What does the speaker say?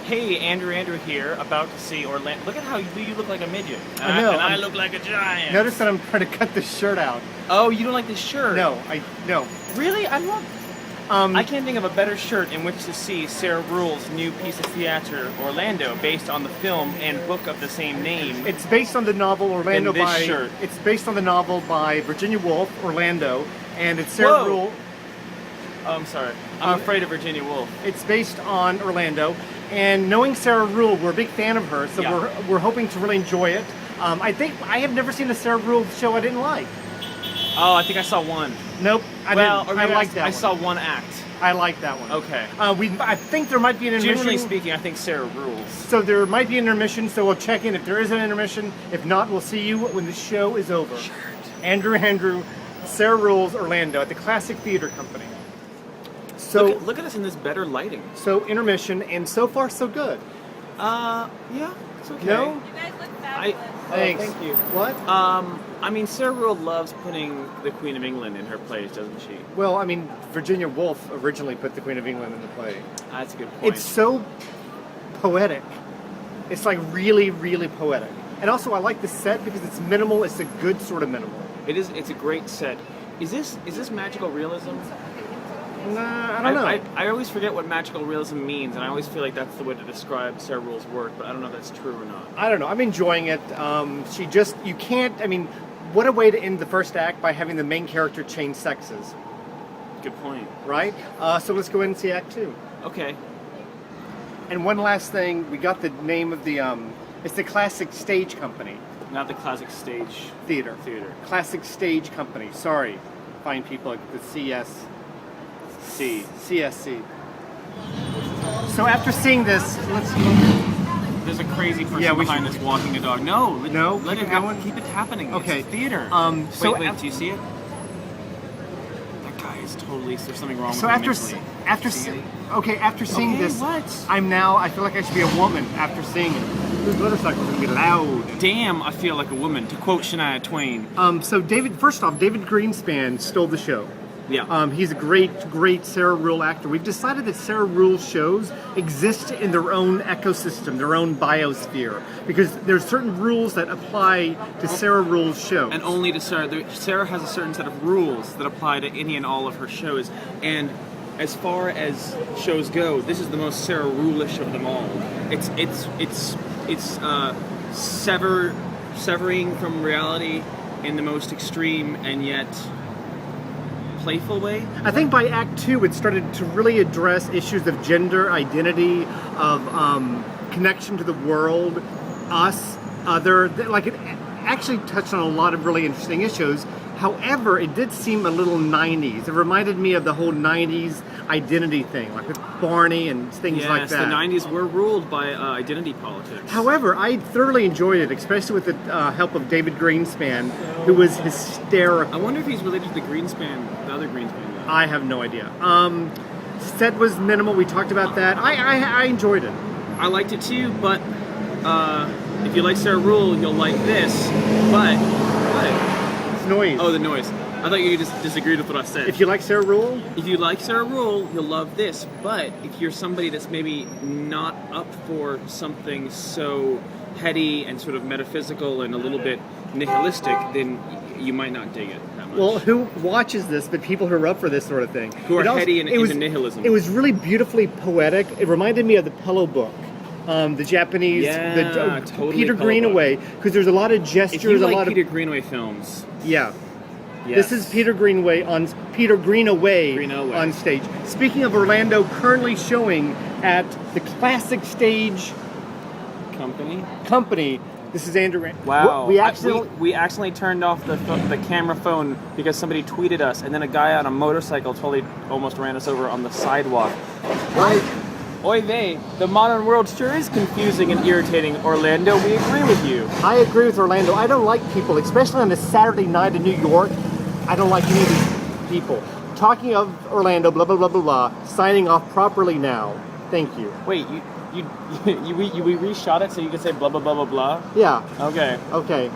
Hey, Andrew here, about to see Orlando. Look at how you look like a midget. I know. And I look like a giant. Notice that I'm trying to cut the shirt out. Oh, you don't like this shirt? No. Really? I love. I can't think of a better shirt in which to see Sarah Ruhl's new piece of theater, Orlando, based on the film and book of the same name. It's based on the novel Orlando than this by. shirt. It's based on the novel by Virginia Woolf, Orlando, and it's Sarah Ruhl. Oh, I'm sorry. I'm afraid of Virginia Woolf. It's based on Orlando, and knowing Sarah Ruhl, we're a big fan of her, so we're hoping to really enjoy it. I think I have never seen a Sarah Ruhl show I didn't like. Oh, I think I saw one. Nope, I didn't. I liked that one. I saw one act. I like that one. Okay. I think there might be an intermission. Generally speaking, I think Sarah rules. So there might be an intermission, so we'll check in if there is an intermission. If not, we'll see you when the show is over. Andrew, Sarah Ruhl's Orlando at the Classic Theater Company. So look at us in this better lighting. So intermission, and so far so good. Yeah, it's okay. No? You guys look fabulous. Thanks. Thank you. What? I mean, Sarah Ruhl loves putting the Queen of England in her plays, doesn't she? Well, I mean, Virginia Woolf originally put the Queen of England in the play. That's a good point. It's so poetic. It's like really, really poetic. And also, I like the set because it's minimal. It's a good sort of minimal. It is. It's a great set. Is this magical realism? Nah, I don't know. I always forget what magical realism means, and I always feel like that's the way to describe Sarah Ruhl's work, but I don't know if that's true or not. I don't know. I'm enjoying it. You can't, I mean, what a way to end the first act by having the main character change sexes. Good point. Right? So let's go ahead and see Act 2. Okay. And one last thing, we got the name of the, it's the Classic Stage Company. Not the Classic Stage Theater. Classic Stage Company. Sorry, fine people at the CSC. So after seeing this, let's... There's a crazy person behind us walking a dog. No, let it happen. Keep it happening. Okay. It's theater. Wait, do you see it? That guy is totally. There's something wrong with him mentally. After seeing this, what? I feel like I should be a woman after seeing it. This motorcycle's gonna be loud. Damn, I feel like a woman. To quote Shania Twain. So first off, David Greenspan stole the show. Yeah. He's a great Sarah Ruhl actor. We've decided that Sarah Ruhl shows exist in their own ecosystem, their own biosphere, because there's certain rules that apply to Sarah Ruhl's show. And only to Sarah. Sarah has a certain set of rules that apply to any and all of her shows. And as far as shows go, this is the most Sarah Ruhlish of them all. It's severing from reality in the most extreme and yet playful way. I think by Act 2 it started to really address issues of gender identity, of connection to the world, us, other. Like it actually touched on a lot of really interesting issues. However, it did seem a little 90s. It reminded me of the whole 90s identity thing, like with Barney and things like that. Yes, the 90s were ruled by identity politics. However, I thoroughly enjoyed it, especially with the help of David Greenspan, who was hysterical. I wonder if he's related to the other Greenspan guy. I have no idea. Set was minimal. We talked about that. I enjoyed it. I liked it too, but if you like Sarah Ruhl, you'll like this. But Noise. Oh, the noise. I thought you just disagreed with what I said. If you like Sarah Ruhl? If you like Sarah Ruhl, you'll love this. But if you're somebody that's maybe not up for something so heady and sort of metaphysical and a little bit nihilistic, then you might not dig it that much. Well, who watches this but people who are up for this sort of thing? Who are heady and into nihilism. It was really beautifully poetic. It reminded me of the Pillow Book. The Japanese, totally Peter Greenaway, because there's a lot of gestures. If you like Peter Greenaway films, yeah, yes. This is Peter Greenaway on stage. Speaking of Orlando, currently showing at the Classic Stage Company. This is Andrew. Wow, we accidentally turned off the camera phone because somebody tweeted us, and then a guy on a motorcycle totally almost ran us over on the sidewalk. Oy vey, the modern world sure is confusing and irritating. Orlando, we agree with you. I agree with Orlando. I don't like people, especially on a Saturday night in New York. I don't like any of these people. Talking of Orlando, blah, blah, blah, blah, blah. Signing off properly now. Thank you. Wait, we reshot it so you could say blah, blah, blah, blah, blah? Yeah. Okay. Okay.